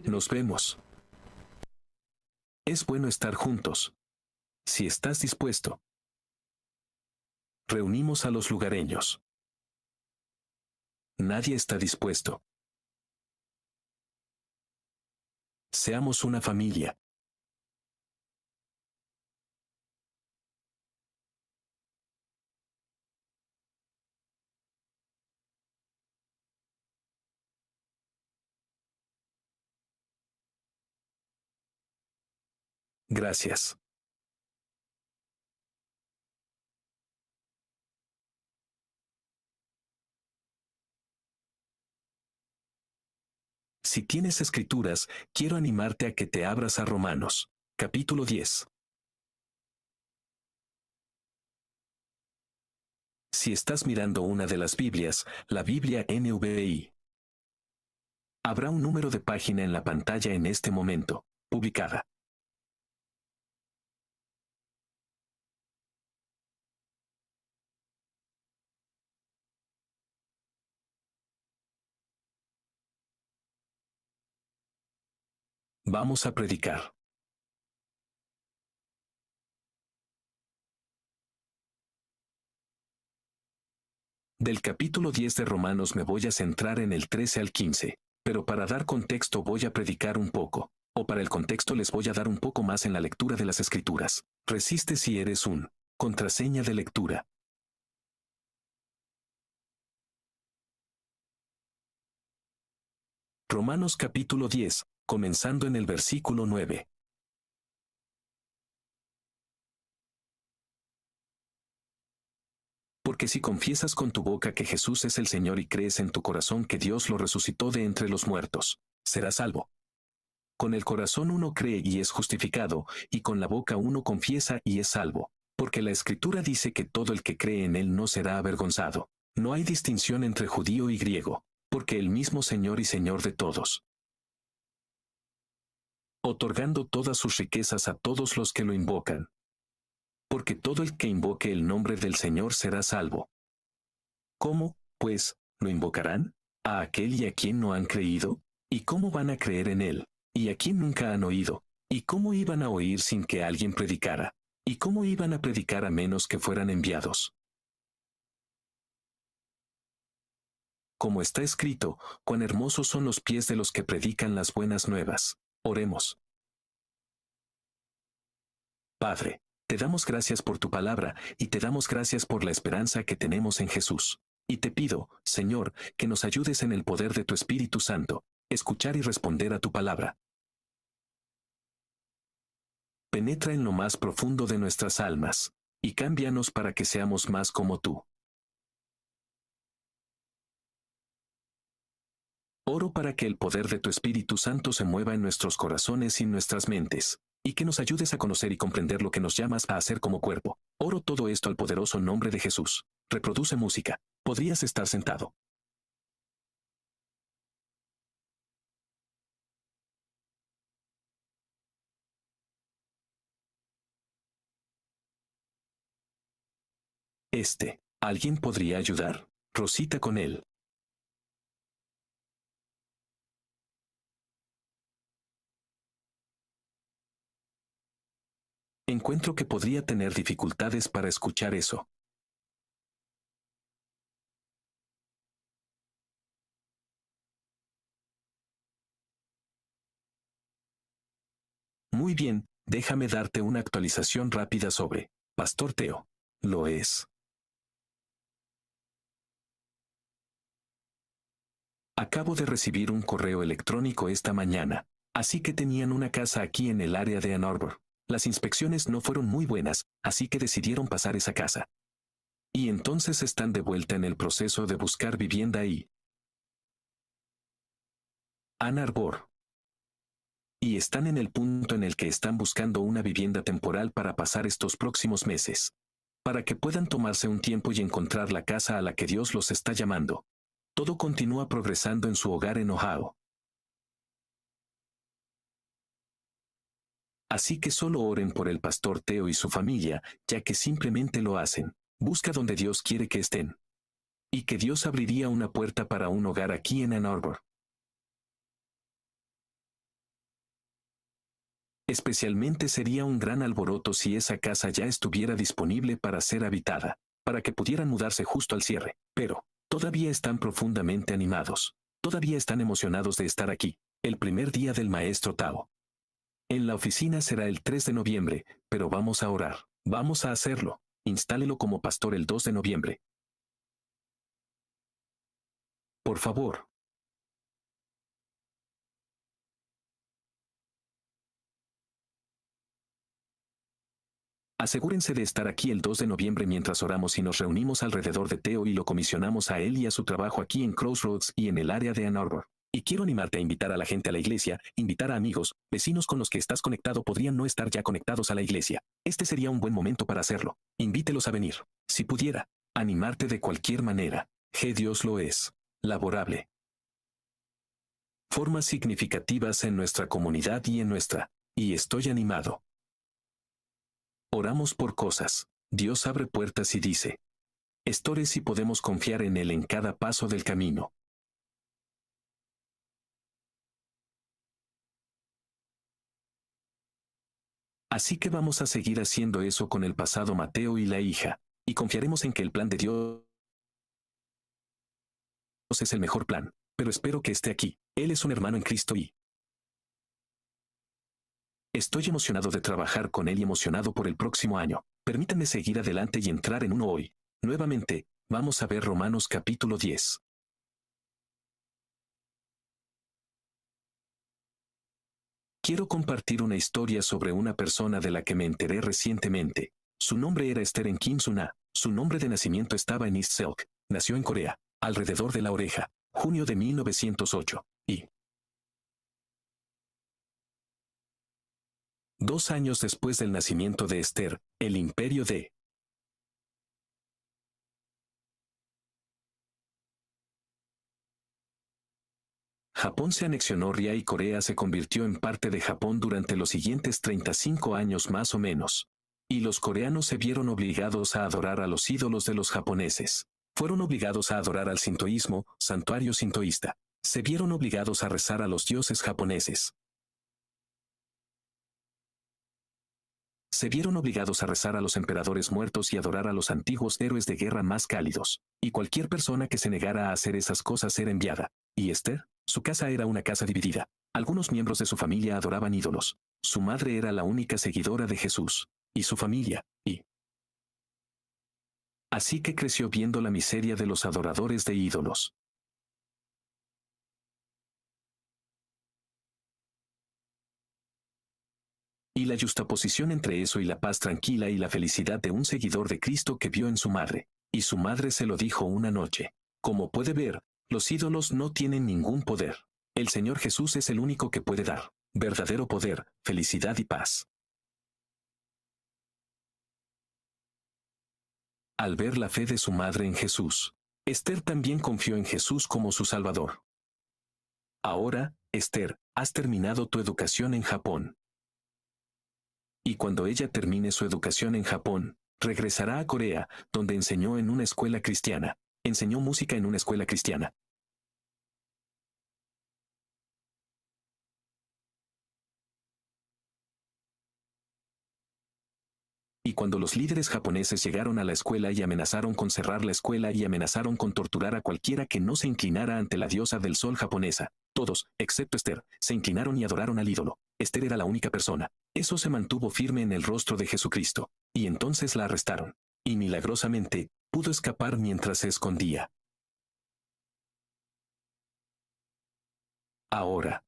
Nos vemos. Es bueno estar juntos. Si estás dispuesto. Reunimos a los lugareños. Nadie está dispuesto. Seamos una familia. Gracias. Si tienes escrituras, quiero animarte a que te abras a Romanos, capítulo 10. Si estás mirando una de las Biblias, la Biblia NVI. Habrá un número de página en la pantalla en este momento, publicada. Vamos a predicar. Del capítulo 10 de Romanos me voy a centrar en el 13 al 15, pero para dar contexto voy a predicar un poco, o para el contexto les voy a dar un poco más en la lectura de las Escrituras. Resiste si eres un contraseña de lectura. Romanos capítulo 10, comenzando en el versículo 9. Porque si confiesas con tu boca que Jesús es el Señor y crees en tu corazón que Dios lo resucitó de entre los muertos, serás salvo. Con el corazón uno cree y es justificado, y con la boca uno confiesa y es salvo. Porque la Escritura dice que todo el que cree en Él no será avergonzado. No hay distinción entre judío y griego, porque el mismo Señor y Señor de todos, otorgando todas sus riquezas a todos los que lo invocan. Porque todo el que invoque el nombre del Señor será salvo. ¿Cómo, pues, lo invocarán? ¿A aquel y a quien no han creído? ¿Y cómo van a creer en Él? ¿Y a quien nunca han oído? ¿Y cómo iban a oír sin que alguien predicara? ¿Y cómo iban a predicar a menos que fueran enviados? Como está escrito, cuán hermosos son los pies de los que predican las buenas nuevas. Oremos. Padre, te damos gracias por tu palabra, y te damos gracias por la esperanza que tenemos en Jesús. Y te pido, Señor, que nos ayudes en el poder de tu Espíritu Santo, escuchar y responder a tu palabra. Penetra en lo más profundo de nuestras almas, y cámbianos para que seamos más como tú. Oro para que el poder de tu Espíritu Santo se mueva en nuestros corazones y nuestras mentes, y que nos ayudes a conocer y comprender lo que nos llamas a hacer como cuerpo. Oro todo esto al poderoso nombre de Jesús. Reproduce música. Podrías estar sentado. ¿Alguien podría ayudar? Rosita con él. Encuentro que podría tener dificultades para escuchar eso. Muy bien, déjame darte una actualización rápida sobre Pastor Teo. Lo es. Acabo de recibir un correo electrónico esta mañana, así que tenían una casa aquí en el área de Ann Arbor. Las inspecciones no fueron muy buenas, así que decidieron pasar esa casa. Y entonces están de vuelta en el proceso de buscar vivienda ahí. Ann Arbor. Y están en el punto en el que están buscando una vivienda temporal para pasar estos próximos meses, para que puedan tomarse un tiempo y encontrar la casa a la que Dios los está llamando. Todo continúa progresando en su hogar en Ohio. Así que solo oren por el pastor Teo y su familia, ya que simplemente lo hacen. Busca donde Dios quiere que estén. Y que Dios abriría una puerta para un hogar aquí en Ann Arbor. Especialmente sería un gran alboroto si esa casa ya estuviera disponible para ser habitada, para que pudieran mudarse justo al cierre. Pero, todavía están profundamente animados. Todavía están emocionados de estar aquí, el primer día del maestro Tao. En la oficina será el 3 de noviembre, pero vamos a orar. Vamos a hacerlo. Instálelo como pastor el 2 de noviembre. Por favor. Asegúrense de estar aquí el 2 de noviembre mientras oramos y nos reunimos alrededor de Teo y lo comisionamos a él y a su trabajo aquí en Crossroads y en el área de Ann Arbor. Y quiero animarte a invitar a la gente a la iglesia, invitar a amigos, vecinos con los que estás conectado podrían no estar ya conectados a la iglesia. Este sería un buen momento para hacerlo. Invítelos a venir. Si pudiera, animarte de cualquier manera. Dios lo es. Laborable. Formas significativas en nuestra comunidad y en nuestra. Y estoy animado. Oramos por cosas. Dios abre puertas y dice. Estores si podemos confiar en Él en cada paso del camino. Así que vamos a seguir haciendo eso con el pasado Mateo y la hija, y confiaremos en que el plan de Dios es el mejor plan, pero espero que esté aquí. Él es un hermano en Cristo y estoy emocionado de trabajar con él y emocionado por el próximo año. Permítanme seguir adelante y entrar en uno hoy. Nuevamente, vamos a ver Romanos capítulo 10. Quiero compartir una historia sobre una persona de la que me enteré recientemente. Su nombre era Esther en Kim Suna. Su nombre de nacimiento estaba en East Silk. Nació en Corea, alrededor de la oreja, junio de 1908. Y 2 años después del nacimiento de Esther, el imperio de Japón se anexionó Ria y Corea se convirtió en parte de Japón durante los siguientes 35 años más o menos. Y los coreanos se vieron obligados a adorar a los ídolos de los japoneses. Fueron obligados a adorar al sintoísmo, santuario sintoísta. Se vieron obligados a rezar a los dioses japoneses. Se vieron obligados a rezar a los emperadores muertos y adorar a los antiguos héroes de guerra más cálidos. Y cualquier persona que se negara a hacer esas cosas era enviada. ¿Y Esther? Su casa era una casa dividida. Algunos miembros de su familia adoraban ídolos. Su madre era la única seguidora de Jesús. Y su familia, y así que creció viendo la miseria de los adoradores de ídolos. Y la yuxtaposición entre eso y la paz tranquila y la felicidad de un seguidor de Cristo que vio en su madre. Y su madre se lo dijo una noche. Como puede ver, los ídolos no tienen ningún poder. El Señor Jesús es el único que puede dar verdadero poder, felicidad y paz. Al ver la fe de su madre en Jesús, Esther también confió en Jesús como su Salvador. Ahora, Esther, has terminado tu educación en Japón. Y cuando ella termine su educación en Japón, regresará a Corea, donde enseñó en una escuela cristiana. Enseñó música en una escuela cristiana. Y cuando los líderes japoneses llegaron a la escuela y amenazaron con cerrar la escuela y amenazaron con torturar a cualquiera que no se inclinara ante la diosa del sol japonesa, todos, excepto Esther, se inclinaron y adoraron al ídolo. Esther era la única persona. Eso se mantuvo firme en el rostro de Jesucristo. Y entonces la arrestaron. Y milagrosamente, pudo escapar mientras se escondía. Ahora,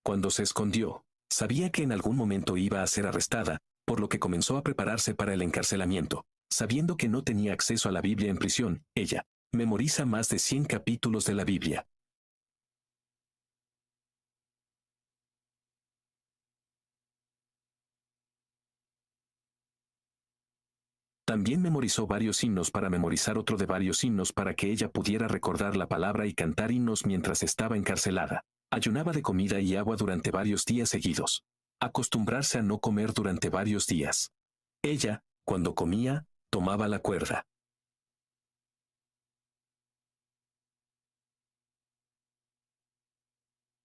cuando se escondió, sabía que en algún momento iba a ser arrestada, por lo que comenzó a prepararse para el encarcelamiento. Sabiendo que no tenía acceso a la Biblia en prisión, ella memoriza más de 100 capítulos de la Biblia. También memorizó varios himnos para memorizar otro de varios himnos para que ella pudiera recordar la palabra y cantar himnos mientras estaba encarcelada. Ayunaba de comida y agua durante varios días seguidos. Acostumbrarse a no comer durante varios días. Ella, cuando comía, tomaba la cuerda.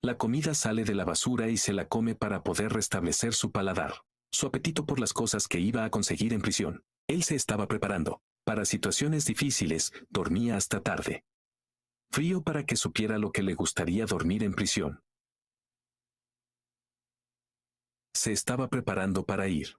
La comida sale de la basura y se la come para poder restablecer su paladar. Su apetito por las cosas que iba a conseguir en prisión. Él se estaba preparando. Para situaciones difíciles, dormía hasta tarde. Frío para que supiera lo que le gustaría dormir en prisión. Se estaba preparando para ir.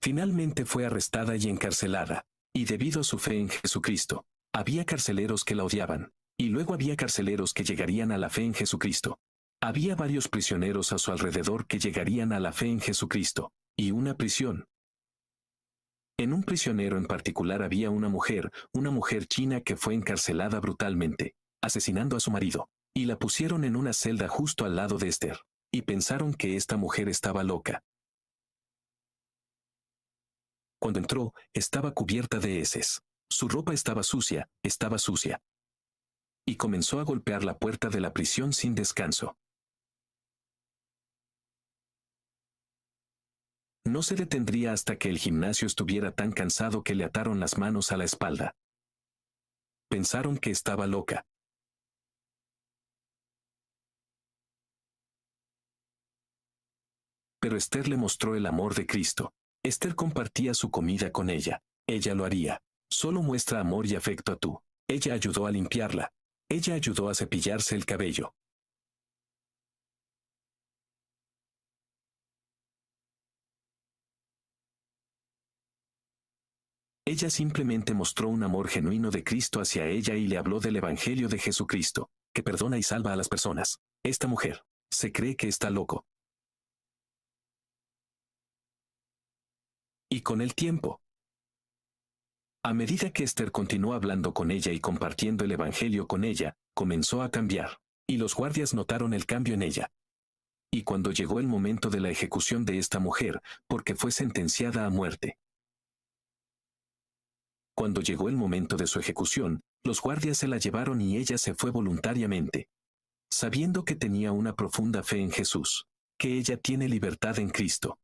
Finalmente fue arrestada y encarcelada, y debido a su fe en Jesucristo, había carceleros que la odiaban, y luego había carceleros que llegarían a la fe en Jesucristo. Había varios prisioneros a su alrededor que llegarían a la fe en Jesucristo, y una prisión. En un prisionero en particular había una mujer china que fue encarcelada brutalmente, asesinando a su marido, y la pusieron en una celda justo al lado de Esther, y pensaron que esta mujer estaba loca. Cuando entró, estaba cubierta de heces. Su ropa estaba sucia. Y comenzó a golpear la puerta de la prisión sin descanso. No se detendría hasta que el gimnasio estuviera tan cansado que le ataron las manos a la espalda. Pensaron que estaba loca. Pero Esther le mostró el amor de Cristo. Esther compartía su comida con ella. Ella lo haría. Solo muestra amor y afecto a tú. Ella ayudó a limpiarla. Ella ayudó a cepillarse el cabello. Ella simplemente mostró un amor genuino de Cristo hacia ella y le habló del Evangelio de Jesucristo, que perdona y salva a las personas. Esta mujer se cree que está loco. Y con el tiempo, a medida que Esther continuó hablando con ella y compartiendo el Evangelio con ella, comenzó a cambiar, y los guardias notaron el cambio en ella. Y cuando llegó el momento de la ejecución de esta mujer, porque fue sentenciada a muerte. Cuando llegó el momento de su ejecución, los guardias se la llevaron y ella se fue voluntariamente, sabiendo que tenía una profunda fe en Jesús, que ella tiene libertad en Cristo.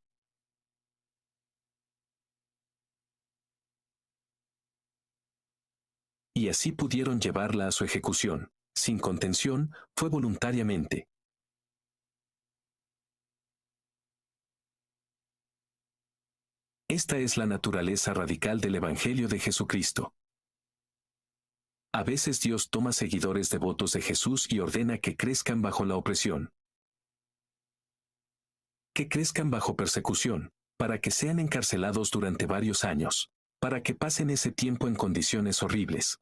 Y así pudieron llevarla a su ejecución, sin contención, fue voluntariamente. Esta es la naturaleza radical del Evangelio de Jesucristo. A veces Dios toma seguidores devotos de Jesús y ordena que crezcan bajo la opresión. Que crezcan bajo persecución, para que sean encarcelados durante varios años, para que pasen ese tiempo en condiciones horribles.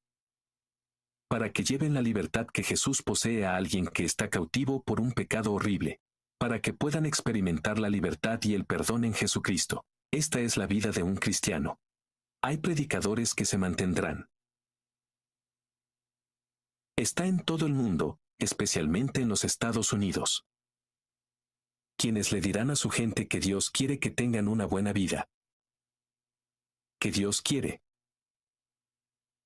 Para que lleven la libertad que Jesús posee a alguien que está cautivo por un pecado horrible. Para que puedan experimentar la libertad y el perdón en Jesucristo. Esta es la vida de un cristiano. Hay predicadores que se mantendrán. Está en todo el mundo, especialmente en los Estados Unidos. Quienes le dirán a su gente que Dios quiere que tengan una buena vida. Que Dios quiere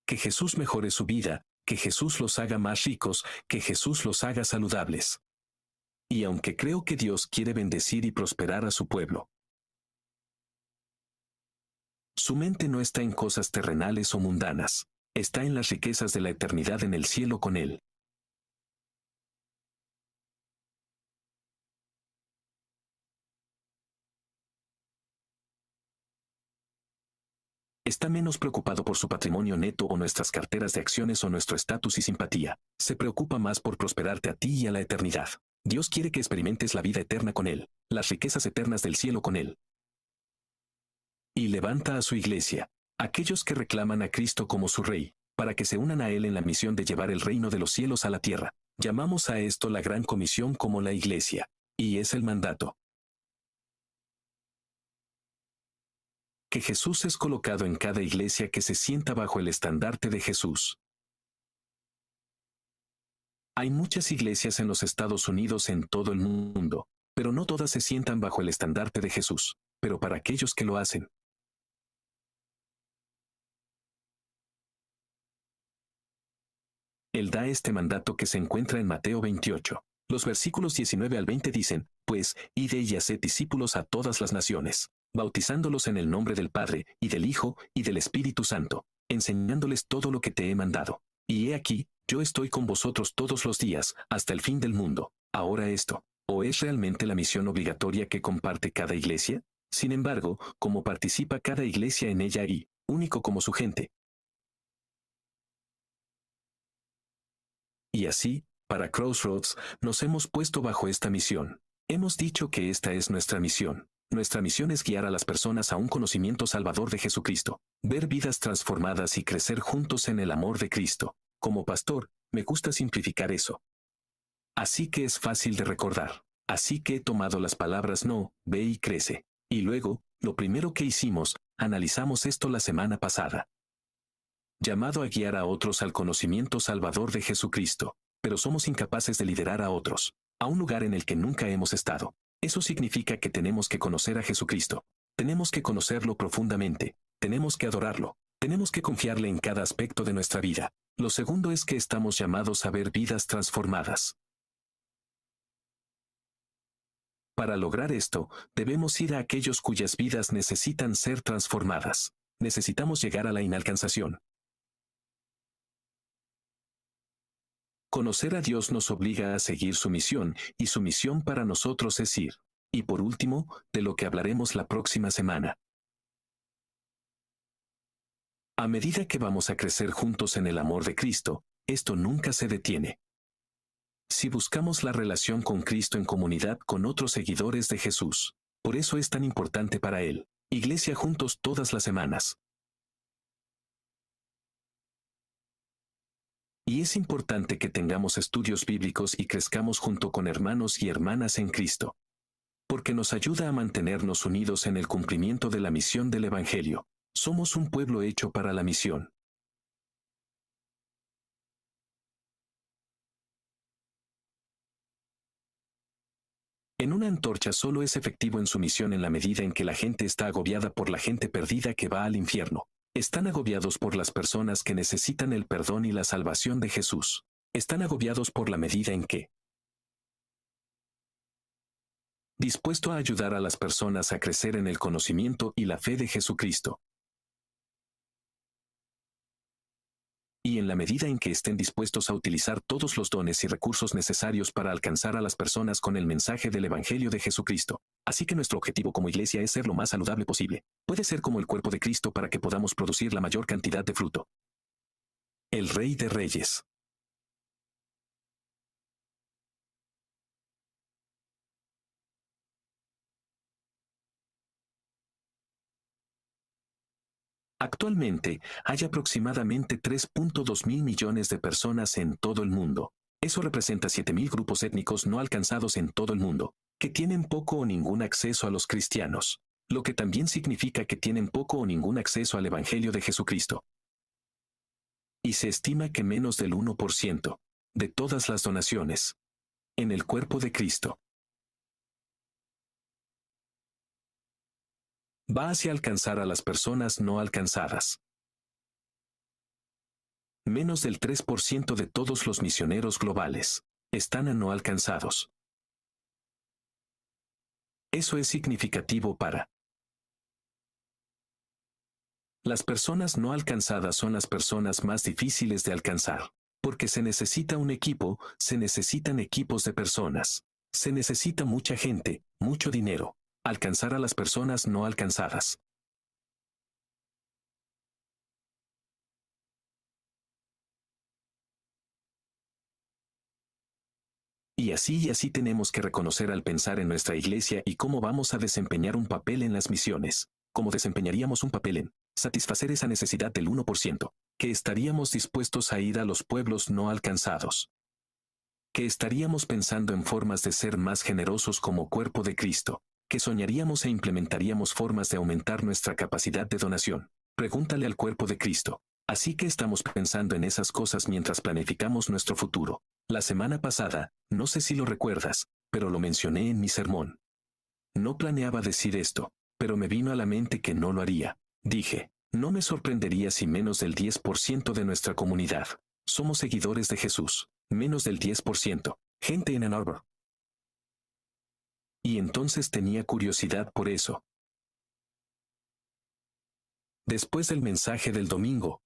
que Jesús mejore su vida, que Jesús los haga más ricos, que Jesús los haga saludables. Y aunque creo que Dios quiere bendecir y prosperar a su pueblo, su mente no está en cosas terrenales o mundanas, está en las riquezas de la eternidad en el cielo con Él. Está menos preocupado por su patrimonio neto o nuestras carteras de acciones o nuestro estatus y simpatía. Se preocupa más por prosperarte a ti y a la eternidad. Dios quiere que experimentes la vida eterna con Él, las riquezas eternas del cielo con Él. Y levanta a su iglesia, aquellos que reclaman a Cristo como su Rey, para que se unan a Él en la misión de llevar el reino de los cielos a la tierra. Llamamos a esto la Gran Comisión como la iglesia, y es el mandato. Que Jesús es colocado en cada iglesia que se sienta bajo el estandarte de Jesús. Hay muchas iglesias en los Estados Unidos en todo el mundo, pero no todas se sientan bajo el estandarte de Jesús, pero para aquellos que lo hacen. Él da este mandato que se encuentra en Mateo 28. Los versículos 19 al 20 dicen, pues, id y haced discípulos a todas las naciones, bautizándolos en el nombre del Padre, y del Hijo, y del Espíritu Santo, enseñándoles todo lo que te he mandado. Y he aquí, yo estoy con vosotros todos los días, hasta el fin del mundo. Ahora esto, ¿o es realmente la misión obligatoria que comparte cada iglesia? Sin embargo, como participa cada iglesia en ella y, único como su gente. Y así, para Crossroads, nos hemos puesto bajo esta misión. Hemos dicho que esta es nuestra misión. Nuestra misión es guiar a las personas a un conocimiento salvador de Jesucristo, ver vidas transformadas y crecer juntos en el amor de Cristo. Como pastor, me gusta simplificar eso. Así que es fácil de recordar. Así que he tomado las palabras no, ve y crece. Y luego, lo primero que hicimos, analizamos esto la semana pasada. Llamado a guiar a otros al conocimiento salvador de Jesucristo, pero somos incapaces de liderar a otros, a un lugar en el que nunca hemos estado. Eso significa que tenemos que conocer a Jesucristo. Tenemos que conocerlo profundamente. Tenemos que adorarlo. Tenemos que confiarle en cada aspecto de nuestra vida. Lo segundo es que estamos llamados a ver vidas transformadas. Para lograr esto, debemos ir a aquellos cuyas vidas necesitan ser transformadas. Necesitamos llegar a la inalcanzación. Conocer a Dios nos obliga a seguir su misión, y su misión para nosotros es ir. Y por último, de lo que hablaremos la próxima semana. A medida que vamos a crecer juntos en el amor de Cristo, esto nunca se detiene. Si buscamos la relación con Cristo en comunidad con otros seguidores de Jesús, por eso es tan importante para Él. Iglesia juntos todas las semanas. Y es importante que tengamos estudios bíblicos y crezcamos junto con hermanos y hermanas en Cristo. Porque nos ayuda a mantenernos unidos en el cumplimiento de la misión del Evangelio. Somos un pueblo hecho para la misión. En una antorcha solo es efectivo en su misión en la medida en que la gente está agobiada por la gente perdida que va al infierno. Están agobiados por las personas que necesitan el perdón y la salvación de Jesús. Están agobiados por la medida en que dispuesto a ayudar a las personas a crecer en el conocimiento y la fe de Jesucristo. Y en la medida en que estén dispuestos a utilizar todos los dones y recursos necesarios para alcanzar a las personas con el mensaje del Evangelio de Jesucristo. Así que nuestro objetivo como iglesia es ser lo más saludable posible. Puede ser como el cuerpo de Cristo para que podamos producir la mayor cantidad de fruto. El Rey de Reyes. Actualmente, hay aproximadamente 3.2 mil millones de personas en todo el mundo. Eso representa 7.000 grupos étnicos no alcanzados en todo el mundo, que tienen poco o ningún acceso a los cristianos, lo que también significa que tienen poco o ningún acceso al Evangelio de Jesucristo. Y se estima que menos del 1% de todas las donaciones en el cuerpo de Cristo va hacia alcanzar a las personas no alcanzadas. Menos del 3% de todos los misioneros globales están a no alcanzados. Eso es significativo para las personas no alcanzadas son las personas más difíciles de alcanzar, porque se necesita un equipo, se necesitan equipos de personas, se necesita mucha gente, mucho dinero, alcanzar a las personas no alcanzadas. Y así tenemos que reconocer al pensar en nuestra iglesia y cómo vamos a desempeñar un papel en las misiones, cómo desempeñaríamos un papel en satisfacer esa necesidad del 1%, que estaríamos dispuestos a ir a los pueblos no alcanzados, que estaríamos pensando en formas de ser más generosos como cuerpo de Cristo, que soñaríamos e implementaríamos formas de aumentar nuestra capacidad de donación. Pregúntale al cuerpo de Cristo. Así que estamos pensando en esas cosas mientras planificamos nuestro futuro. La semana pasada, no sé si lo recuerdas, pero lo mencioné en mi sermón. No planeaba decir esto, pero me vino a la mente que no lo haría. Dije, no me sorprendería si menos del 10% de nuestra comunidad somos seguidores de Jesús, menos del 10%, gente en Ann Arbor. Y entonces tenía curiosidad por eso. Después del mensaje del domingo,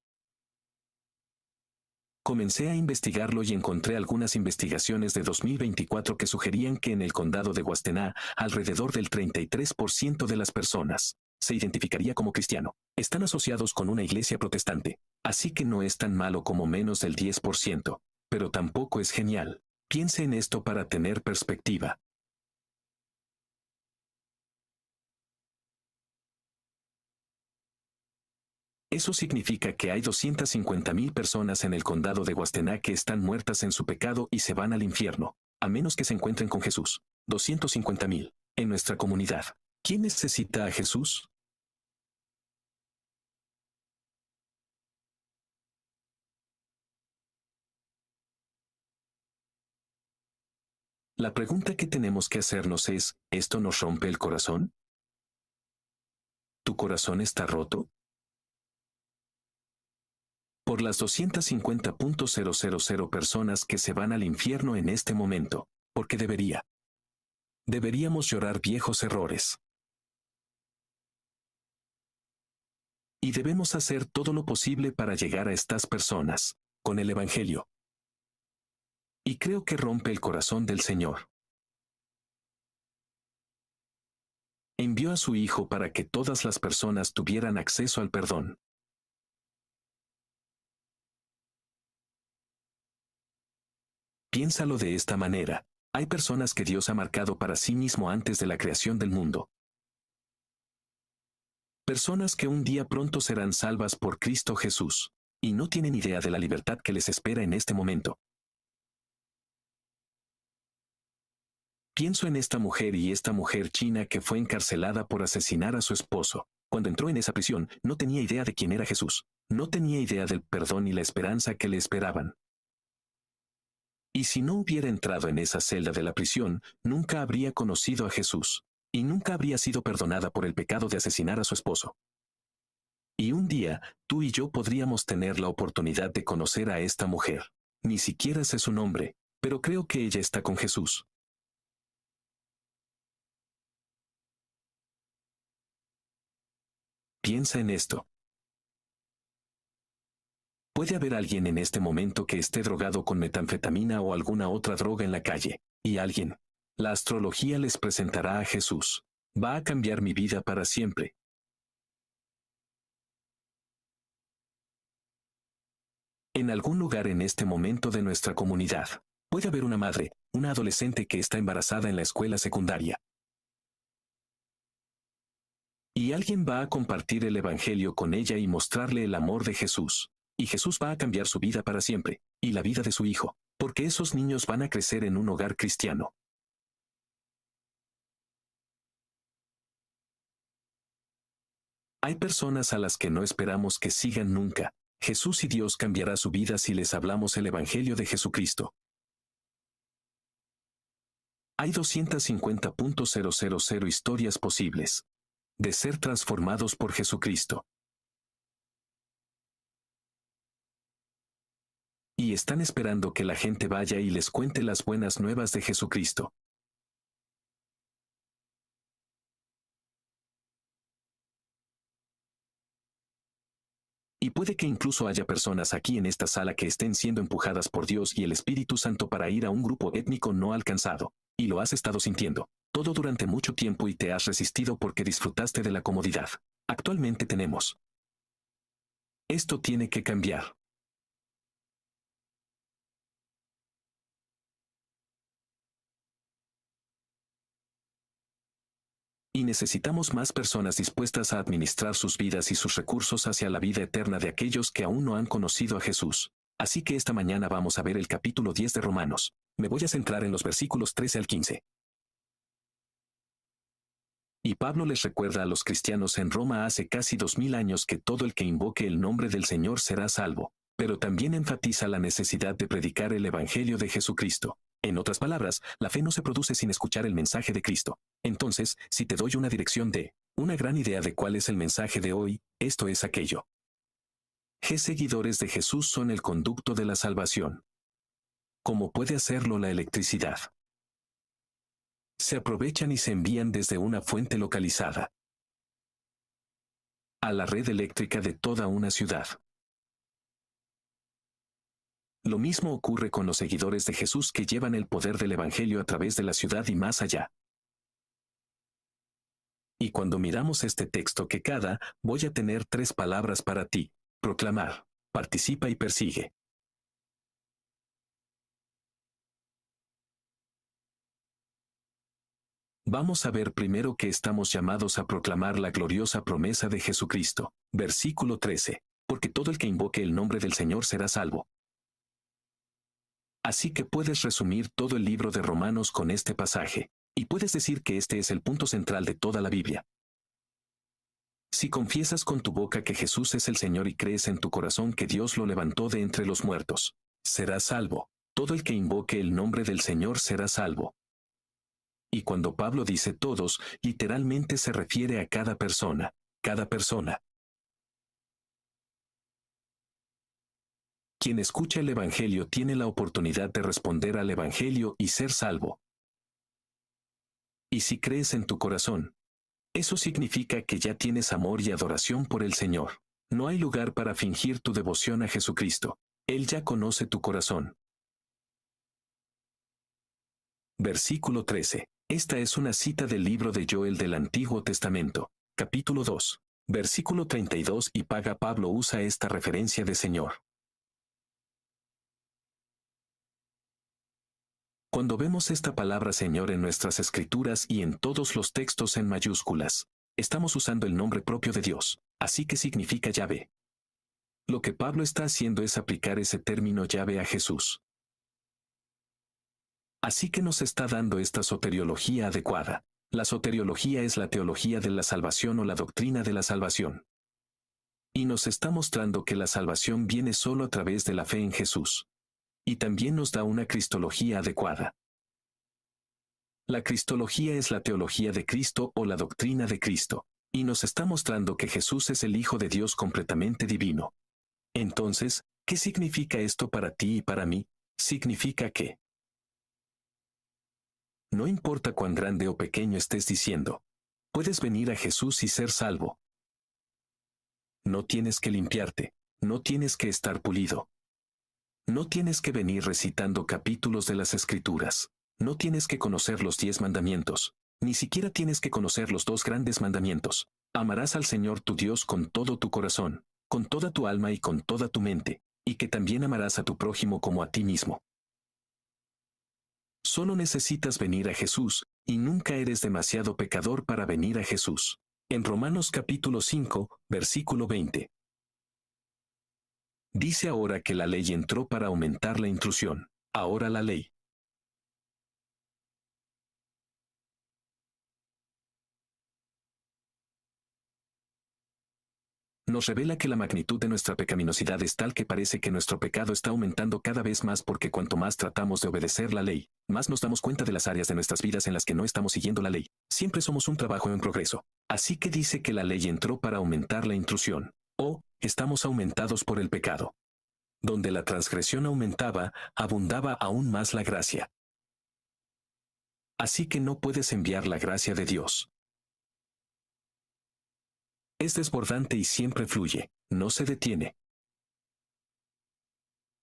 comencé a investigarlo y encontré algunas investigaciones de 2024 que sugerían que en el condado de Washtenaw, alrededor del 33% de las personas se identificaría como cristiano. Están asociados con una iglesia protestante, así que no es tan malo como menos del 10%, pero tampoco es genial. Piense en esto para tener perspectiva. Eso significa que hay 250,000 personas en el condado de Washtenaw que están muertas en su pecado y se van al infierno, a menos que se encuentren con Jesús. 250,000. En nuestra comunidad. ¿Quién necesita a Jesús? La pregunta que tenemos que hacernos es, ¿esto nos rompe el corazón? ¿Tu corazón está roto? Por las 250,000 personas que se van al infierno en este momento, porque deberíamos llorar viejos errores. Y debemos hacer todo lo posible para llegar a estas personas, con el Evangelio. Y creo que rompe el corazón del Señor. Envió a su Hijo para que todas las personas tuvieran acceso al perdón. Piénsalo de esta manera. Hay personas que Dios ha marcado para sí mismo antes de la creación del mundo. Personas que un día pronto serán salvas por Cristo Jesús, y no tienen idea de la libertad que les espera en este momento. Pienso en esta mujer y esta mujer china que fue encarcelada por asesinar a su esposo. Cuando entró en esa prisión, no tenía idea de quién era Jesús. No tenía idea del perdón y la esperanza que le esperaban. Y si no hubiera entrado en esa celda de la prisión, nunca habría conocido a Jesús. Y nunca habría sido perdonada por el pecado de asesinar a su esposo. Y un día, tú y yo podríamos tener la oportunidad de conocer a esta mujer. Ni siquiera sé su nombre, pero creo que ella está con Jesús. Piensa en esto. Puede haber alguien en este momento que esté drogado con metanfetamina o alguna otra droga en la calle, y alguien. La astrología les presentará a Jesús. Va a cambiar mi vida para siempre. En algún lugar en este momento de nuestra comunidad, puede haber una madre, una adolescente que está embarazada en la escuela secundaria. Y alguien va a compartir el Evangelio con ella y mostrarle el amor de Jesús. Y Jesús va a cambiar su vida para siempre, y la vida de su hijo, porque esos niños van a crecer en un hogar cristiano. Hay personas a las que no esperamos que sigan nunca. Jesús y Dios cambiará su vida si les hablamos el Evangelio de Jesucristo. Hay 250,000 historias posibles de ser transformados por Jesucristo. Y están esperando que la gente vaya y les cuente las buenas nuevas de Jesucristo. Y puede que incluso haya personas aquí en esta sala que estén siendo empujadas por Dios y el Espíritu Santo para ir a un grupo étnico no alcanzado, y lo has estado sintiendo todo durante mucho tiempo y te has resistido porque disfrutaste de la comodidad. Actualmente tenemos. Esto tiene que cambiar. Y necesitamos más personas dispuestas a administrar sus vidas y sus recursos hacia la vida eterna de aquellos que aún no han conocido a Jesús. Así que esta mañana vamos a ver el capítulo 10 de Romanos. Me voy a centrar en los versículos 13 al 15. Y Pablo les recuerda a los cristianos en Roma hace casi 2000 años que todo el que invoque el nombre del Señor será salvo, pero también enfatiza la necesidad de predicar el Evangelio de Jesucristo. En otras palabras, la fe no se produce sin escuchar el mensaje de Cristo. Entonces, si te doy una dirección de, una gran idea de cuál es el mensaje de hoy, esto es aquello. Seguidores de Jesús son el conducto de la salvación. ¿Cómo puede hacerlo la electricidad? Se aprovechan y se envían desde una fuente localizada. a la red eléctrica de toda una ciudad. Lo mismo ocurre con los seguidores de Jesús que llevan el poder del Evangelio a través de la ciudad y más allá. Y cuando miramos este texto que voy a tener 3 palabras para ti: proclamar, participa y persigue. Vamos a ver primero que estamos llamados a proclamar la gloriosa promesa de Jesucristo. Versículo 13. Porque todo el que invoque el nombre del Señor será salvo. Así que puedes resumir todo el libro de Romanos con este pasaje, y puedes decir que este es el punto central de toda la Biblia. Si confiesas con tu boca que Jesús es el Señor y crees en tu corazón que Dios lo levantó de entre los muertos, serás salvo. Todo el que invoque el nombre del Señor será salvo. Y cuando Pablo dice todos, literalmente se refiere a cada persona. Cada persona. Quien escucha el Evangelio tiene la oportunidad de responder al Evangelio y ser salvo. Y si crees en tu corazón, eso significa que ya tienes amor y adoración por el Señor. No hay lugar para fingir tu devoción a Jesucristo. Él ya conoce tu corazón. Versículo 13. Esta es una cita del libro de Joel del Antiguo Testamento, capítulo 2, versículo 32, y Pablo usa esta referencia de Señor. Cuando vemos esta palabra Señor en nuestras escrituras y en todos los textos en mayúsculas, estamos usando el nombre propio de Dios, así que significa Yahvé. Lo que Pablo está haciendo es aplicar ese término Yahvé a Jesús. Así que nos está dando esta soteriología adecuada. La soteriología es la teología de la salvación o la doctrina de la salvación. Y nos está mostrando que la salvación viene solo a través de la fe en Jesús. Y también nos da una cristología adecuada. La cristología es la teología de Cristo o la doctrina de Cristo, y nos está mostrando que Jesús es el Hijo de Dios completamente divino. Entonces, ¿qué significa esto para ti y para mí? Significa que no importa cuán grande o pequeño estés diciendo, puedes venir a Jesús y ser salvo. No tienes que limpiarte, no tienes que estar pulido. No tienes que venir recitando capítulos de las Escrituras. No tienes que conocer los 10 mandamientos. Ni siquiera tienes que conocer los 2 grandes mandamientos. Amarás al Señor tu Dios con todo tu corazón, con toda tu alma y con toda tu mente, y que también amarás a tu prójimo como a ti mismo. Solo necesitas venir a Jesús, y nunca eres demasiado pecador para venir a Jesús. En Romanos capítulo 5, versículo 20. Dice ahora que la ley entró para aumentar la intrusión. Ahora la ley nos revela que la magnitud de nuestra pecaminosidad es tal que parece que nuestro pecado está aumentando cada vez más, porque cuanto más tratamos de obedecer la ley, más nos damos cuenta de las áreas de nuestras vidas en las que no estamos siguiendo la ley. Siempre somos un trabajo en progreso. Así que dice que la ley entró para aumentar la intrusión. O, estamos aumentados por el pecado. Donde la transgresión aumentaba, abundaba aún más la gracia. Así que no puedes enviar la gracia de Dios. Es desbordante y siempre fluye, no se detiene.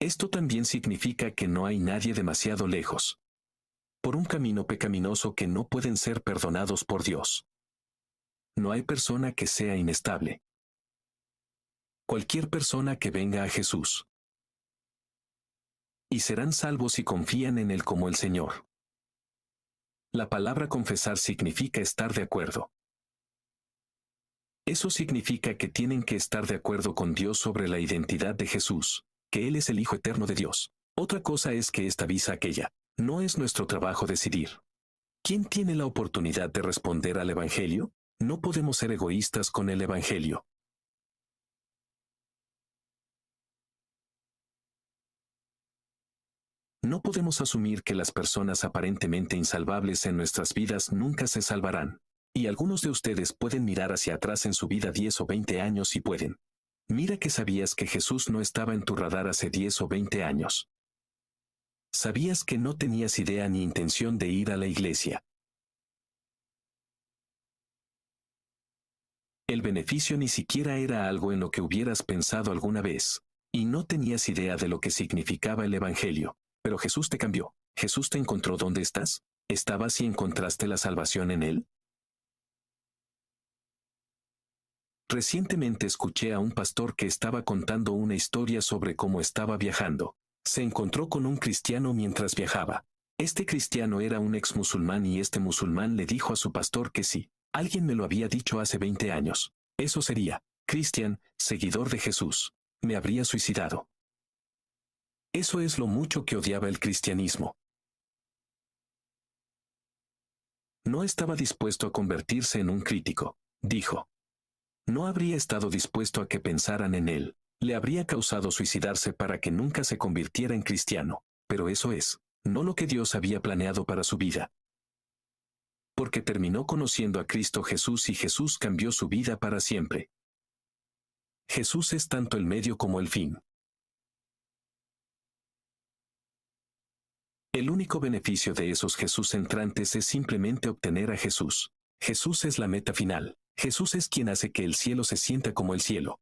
Esto también significa que no hay nadie demasiado lejos por un camino pecaminoso que no pueden ser perdonados por Dios. No hay persona que sea inestable. Cualquier persona que venga a Jesús, y serán salvos si confían en Él como el Señor. La palabra confesar significa estar de acuerdo. Eso significa que tienen que estar de acuerdo con Dios sobre la identidad de Jesús, que Él es el Hijo eterno de Dios. Otra cosa es que esta avisa aquella. No es nuestro trabajo decidir. ¿Quién tiene la oportunidad de responder al Evangelio? No podemos ser egoístas con el Evangelio. No podemos asumir que las personas aparentemente insalvables en nuestras vidas nunca se salvarán. Y algunos de ustedes pueden mirar hacia atrás en su vida 10 o 20 años y pueden. Mira que sabías que Jesús no estaba en tu radar hace 10 o 20 años. Sabías que no tenías idea ni intención de ir a la iglesia. El beneficio ni siquiera era algo en lo que hubieras pensado alguna vez, y no tenías idea de lo que significaba el Evangelio. Pero Jesús te cambió. Jesús te encontró donde estás. ¿Estabas y encontraste la salvación en Él? Recientemente escuché a un pastor que estaba contando una historia sobre cómo estaba viajando. Se encontró con un cristiano mientras viajaba. Este cristiano era un ex musulmán y este musulmán le dijo a su pastor que sí. Alguien me lo había dicho hace 20 años. Eso sería, Cristian, seguidor de Jesús. Me habría suicidado. Eso es lo mucho que odiaba el cristianismo. No estaba dispuesto a convertirse en un crítico, dijo. No habría estado dispuesto a que pensaran en él. Le habría causado suicidarse para que nunca se convirtiera en cristiano. Pero eso es, no lo que Dios había planeado para su vida. Porque terminó conociendo a Cristo Jesús y Jesús cambió su vida para siempre. Jesús es tanto el medio como el fin. El único beneficio de esos Jesús entrantes es simplemente obtener a Jesús. Jesús es la meta final. Jesús es quien hace que el cielo se sienta como el cielo.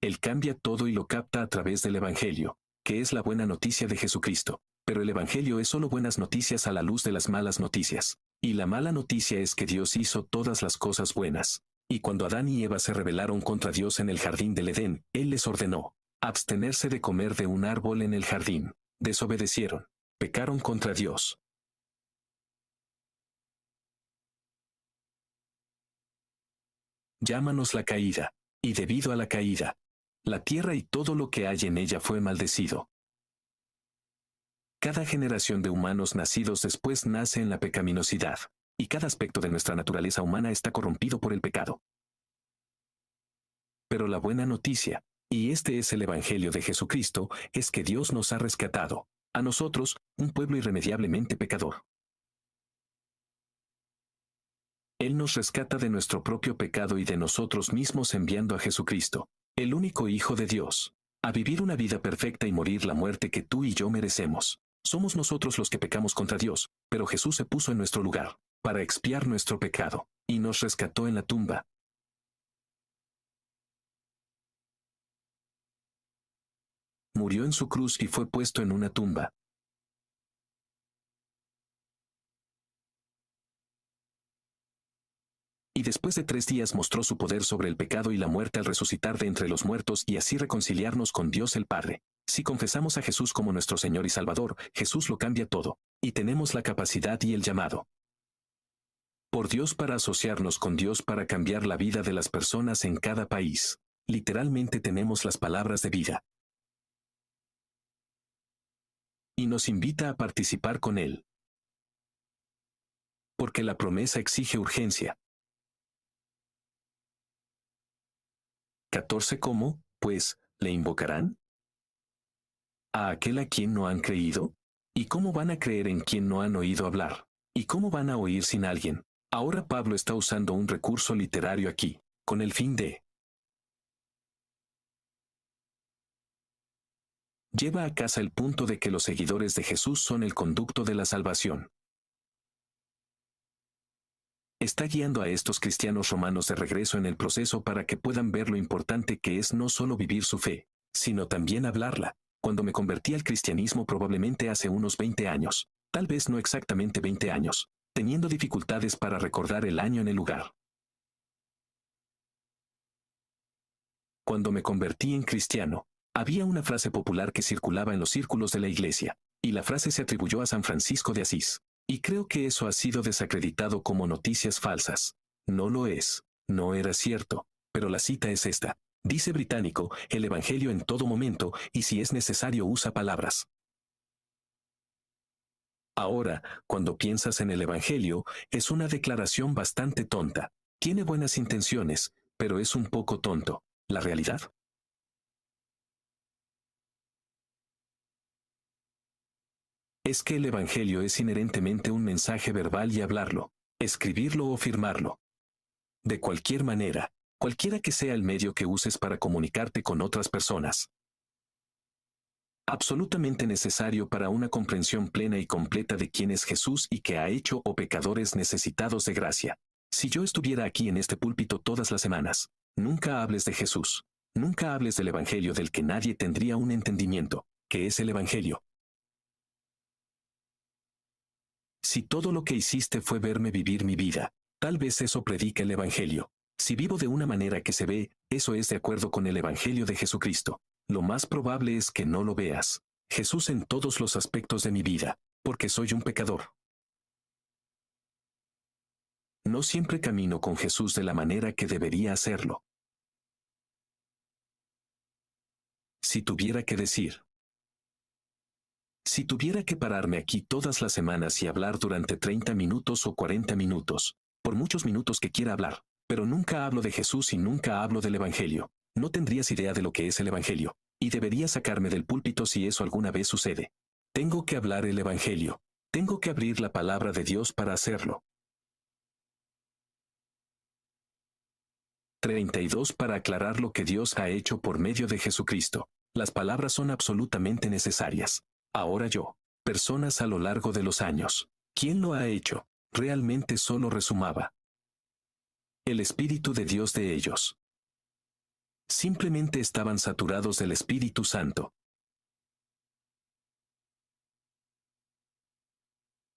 Él cambia todo y lo capta a través del Evangelio, que es la buena noticia de Jesucristo. Pero el Evangelio es solo buenas noticias a la luz de las malas noticias. Y la mala noticia es que Dios hizo todas las cosas buenas. Y cuando Adán y Eva se rebelaron contra Dios en el jardín del Edén, Él les ordenó abstenerse de comer de un árbol en el jardín. Desobedecieron. Pecaron contra Dios. Llámanos la caída. Y debido a la caída, la tierra y todo lo que hay en ella fue maldecido. Cada generación de humanos nacidos después nace en la pecaminosidad, y cada aspecto de nuestra naturaleza humana está corrompido por el pecado. Pero la buena noticia, y este es el Evangelio de Jesucristo, es que Dios nos ha rescatado, a nosotros, un pueblo irremediablemente pecador. Él nos rescata de nuestro propio pecado y de nosotros mismos enviando a Jesucristo, el único Hijo de Dios, a vivir una vida perfecta y morir la muerte que tú y yo merecemos. Somos nosotros los que pecamos contra Dios, pero Jesús se puso en nuestro lugar, para expiar nuestro pecado, y nos rescató en la tumba. Murió en su cruz y fue puesto en una tumba. Y después de 3 días mostró su poder sobre el pecado y la muerte al resucitar de entre los muertos y así reconciliarnos con Dios el Padre. Si confesamos a Jesús como nuestro Señor y Salvador, Jesús lo cambia todo, y tenemos la capacidad y el llamado por Dios para asociarnos con Dios para cambiar la vida de las personas en cada país. Literalmente tenemos las palabras de vida. Y nos invita a participar con Él. Porque la promesa exige urgencia. 14. ¿Cómo, pues, le invocarán? ¿A aquel a quien no han creído? ¿Y cómo van a creer en quien no han oído hablar? ¿Y cómo van a oír sin alguien? Ahora Pablo está usando un recurso literario aquí, con el fin de lleva a casa el punto de que los seguidores de Jesús son el conducto de la salvación. Está guiando a estos cristianos romanos de regreso en el proceso para que puedan ver lo importante que es no solo vivir su fe, sino también hablarla. Cuando me convertí al cristianismo probablemente hace unos 20 años, tal vez no exactamente 20 años, teniendo dificultades para recordar el año en el lugar. Cuando me convertí en cristiano, había una frase popular que circulaba en los círculos de la iglesia, y la frase se atribuyó a San Francisco de Asís. Y creo que eso ha sido desacreditado como noticias falsas. No lo es, no era cierto, pero la cita es esta. Dice británico, el Evangelio en todo momento, y si es necesario usa palabras. Ahora, cuando piensas en el Evangelio, es una declaración bastante tonta. Tiene buenas intenciones, pero es un poco tonto. ¿La realidad? Es que el Evangelio es inherentemente un mensaje verbal y hablarlo, escribirlo o firmarlo. De cualquier manera, cualquiera que sea el medio que uses para comunicarte con otras personas. Absolutamente necesario para una comprensión plena y completa de quién es Jesús y qué ha hecho o pecadores necesitados de gracia. Si yo estuviera aquí en este púlpito todas las semanas, nunca hables de Jesús. Nunca hables del Evangelio del que nadie tendría un entendimiento, que es el Evangelio. Si todo lo que hiciste fue verme vivir mi vida, tal vez eso predica el Evangelio. Si vivo de una manera que se ve, eso es de acuerdo con el Evangelio de Jesucristo. Lo más probable es que no lo veas. Jesús en todos los aspectos de mi vida, porque soy un pecador. No siempre camino con Jesús de la manera que debería hacerlo. Si tuviera que decir, si tuviera que pararme aquí todas las semanas y hablar durante 30 minutos o 40 minutos, por muchos minutos que quiera hablar, pero nunca hablo de Jesús y nunca hablo del Evangelio, no tendrías idea de lo que es el Evangelio, y deberías sacarme del púlpito si eso alguna vez sucede. Tengo que hablar el Evangelio. Tengo que abrir la palabra de Dios para hacerlo. 32 Para aclarar lo que Dios ha hecho por medio de Jesucristo. Las palabras son absolutamente necesarias. Ahora yo, personas a lo largo de los años, ¿quién lo ha hecho? Realmente solo resumaba. El Espíritu de Dios de ellos. Simplemente estaban saturados del Espíritu Santo.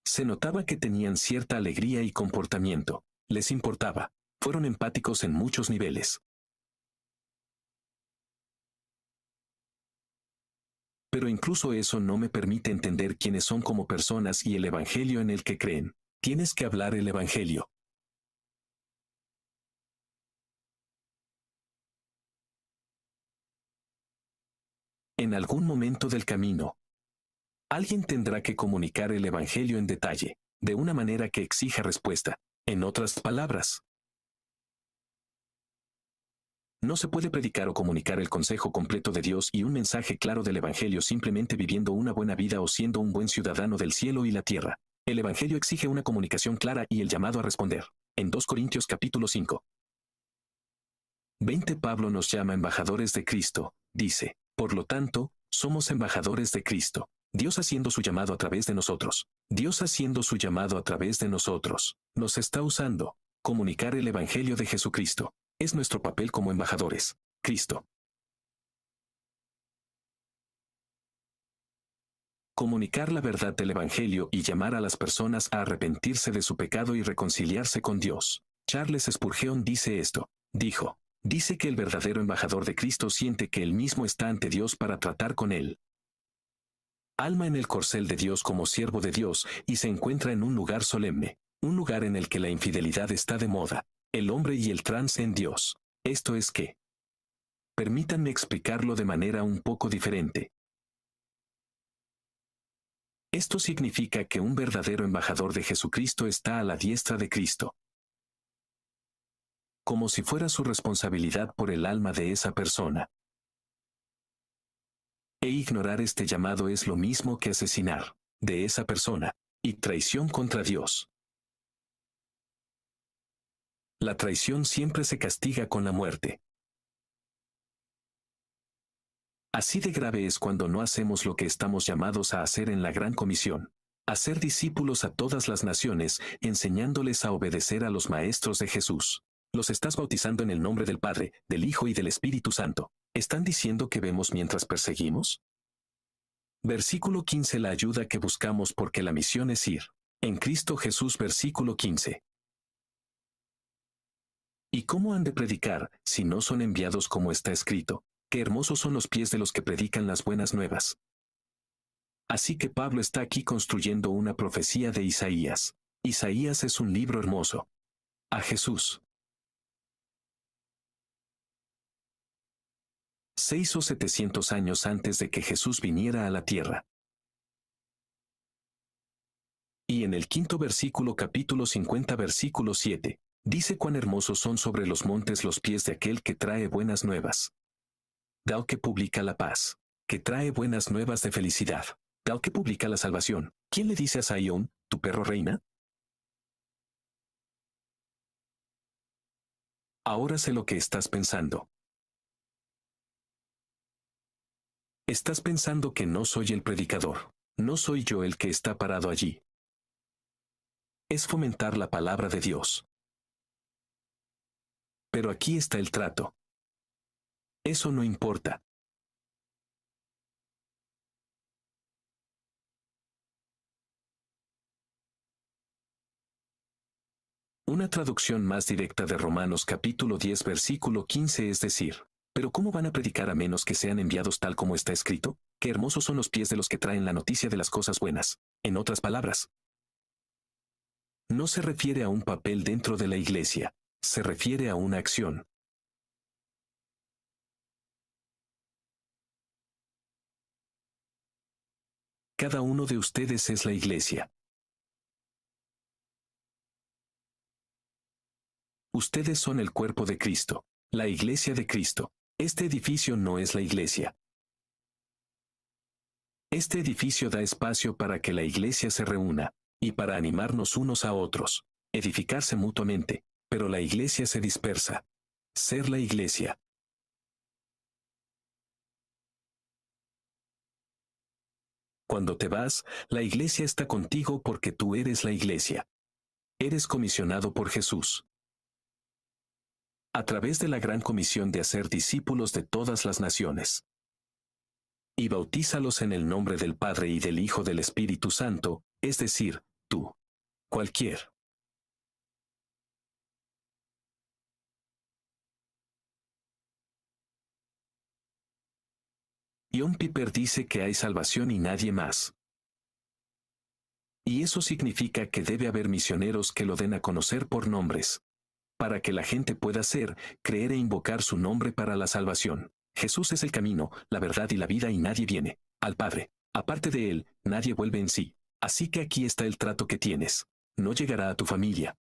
Se notaba que tenían cierta alegría y comportamiento. Les importaba. Fueron empáticos en muchos niveles. Pero incluso eso no me permite entender quiénes son como personas y el Evangelio en el que creen. Tienes que hablar el Evangelio. En algún momento del camino, alguien tendrá que comunicar el Evangelio en detalle, de una manera que exija respuesta. En otras palabras, no se puede predicar o comunicar el consejo completo de Dios y un mensaje claro del Evangelio simplemente viviendo una buena vida o siendo un buen ciudadano del cielo y la tierra. El Evangelio exige una comunicación clara y el llamado a responder. En 2 Corintios capítulo 5. 20 Pablo nos llama embajadores de Cristo, dice, por lo tanto, somos embajadores de Cristo. Dios haciendo su llamado a través de nosotros. Dios haciendo su llamado a través de nosotros. Nos está usando. Comunicar el Evangelio de Jesucristo. Es nuestro papel como embajadores. Cristo. Comunicar la verdad del Evangelio y llamar a las personas a arrepentirse de su pecado y reconciliarse con Dios. Charles Spurgeon dice esto. Dice que el verdadero embajador de Cristo siente que él mismo está ante Dios para tratar con él. Alma en el corcel de Dios como siervo de Dios y se encuentra en un lugar solemne, un lugar en el que la infidelidad está de moda, el hombre y el trance en Dios. Esto es que, permítanme explicarlo de manera un poco diferente. Esto significa que un verdadero embajador de Jesucristo está a la diestra de Cristo. Como si fuera su responsabilidad por el alma de esa persona. E ignorar este llamado es lo mismo que asesinar de esa persona y traición contra Dios. La traición siempre se castiga con la muerte. Así de grave es cuando no hacemos lo que estamos llamados a hacer en la Gran Comisión. Hacer discípulos a todas las naciones, enseñándoles a obedecer a los maestros de Jesús. Los estás bautizando en el nombre del Padre, del Hijo y del Espíritu Santo. ¿Están diciendo que vemos mientras perseguimos? Versículo 15 La ayuda que buscamos porque la misión es ir. En Cristo Jesús versículo 15. ¿Y cómo han de predicar, si no son enviados como está escrito? Qué hermosos son los pies de los que predican las buenas nuevas. Así que Pablo está aquí construyendo una profecía de Isaías. Isaías es un libro hermoso. A Jesús. 6 o 700 años antes de que Jesús viniera a la tierra. Y en el quinto versículo capítulo 50 versículo 7, dice cuán hermosos son sobre los montes los pies de aquel que trae buenas nuevas. Dao que publica la paz, que trae buenas nuevas de felicidad. Dao que publica la salvación. ¿Quién le dice a Sayón, tu perro reina? Ahora sé lo que estás pensando. Estás pensando que no soy el predicador. No soy yo el que está parado allí. Es fomentar la palabra de Dios. Pero aquí está el trato. Eso no importa. Una traducción más directa de Romanos capítulo 10 versículo 15 es decir, ¿pero cómo van a predicar a menos que sean enviados tal como está escrito? Qué hermosos son los pies de los que traen la noticia de las cosas buenas. En otras palabras, no se refiere a un papel dentro de la iglesia, se refiere a una acción. Cada uno de ustedes es la iglesia. Ustedes son el cuerpo de Cristo, la iglesia de Cristo. Este edificio no es la iglesia. Este edificio da espacio para que la iglesia se reúna, y para animarnos unos a otros, edificarse mutuamente, pero la iglesia se dispersa. Ser la iglesia. Cuando te vas, la iglesia está contigo porque tú eres la iglesia. Eres comisionado por Jesús. A través de la gran comisión de hacer discípulos de todas las naciones. Y bautízalos en el nombre del Padre y del Hijo del Espíritu Santo, es decir, tú. Cualquier. John Piper dice que hay salvación y nadie más. Y eso significa que debe haber misioneros que lo den a conocer por nombres. Para que la gente pueda ser, creer e invocar su nombre para la salvación. Jesús es el camino, la verdad y la vida y nadie viene al Padre. Aparte de Él, nadie vuelve en sí. Así que aquí está el trato que tienes. No llegará a tu familia.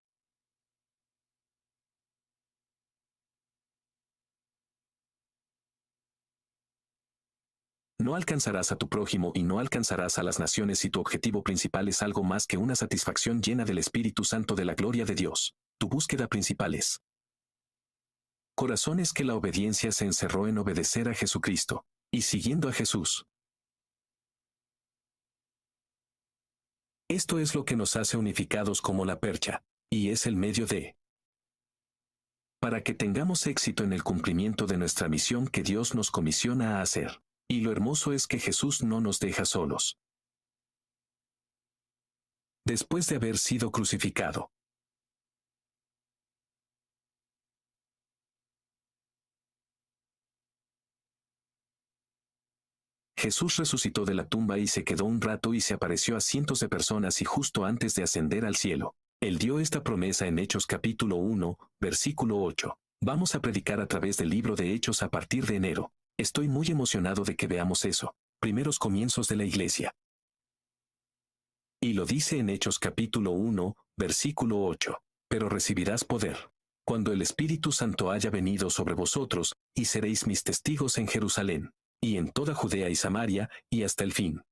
No alcanzarás a tu prójimo y no alcanzarás a las naciones si tu objetivo principal es algo más que una satisfacción llena del Espíritu Santo de la gloria de Dios. Tu búsqueda principal es corazones que la obediencia se encerró en obedecer a Jesucristo, y siguiendo a Jesús. Esto es lo que nos hace unificados como la percha, y es el medio de para que tengamos éxito en el cumplimiento de nuestra misión que Dios nos comisiona a hacer. Y lo hermoso es que Jesús no nos deja solos. Después de haber sido crucificado. Jesús resucitó de la tumba y se quedó un rato y se apareció a cientos de personas y justo antes de ascender al cielo, Él dio esta promesa en Hechos capítulo 1, versículo 8. Vamos a predicar a través del libro de Hechos a partir de enero. Estoy muy emocionado de que veamos eso. Primeros comienzos de la iglesia. Y lo dice en Hechos capítulo 1, versículo 8. Pero recibirás poder cuando el Espíritu Santo haya venido sobre vosotros, y seréis mis testigos en Jerusalén, y en toda Judea y Samaria, y hasta el fin.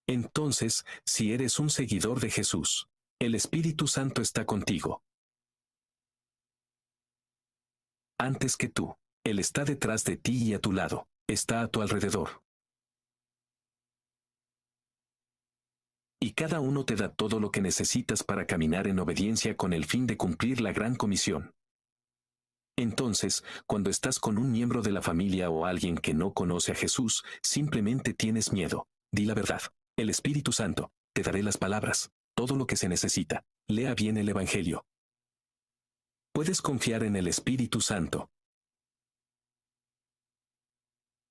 Entonces, si eres un seguidor de Jesús, el Espíritu Santo está contigo. Antes que tú, Él está detrás de ti y a tu lado, está a tu alrededor. Y cada uno te da todo lo que necesitas para caminar en obediencia con el fin de cumplir la gran comisión. Entonces, cuando estás con un miembro de la familia o alguien que no conoce a Jesús, simplemente tienes miedo. Di la verdad. El Espíritu Santo, te daré las palabras, todo lo que se necesita. Lea bien el Evangelio. Puedes confiar en el Espíritu Santo.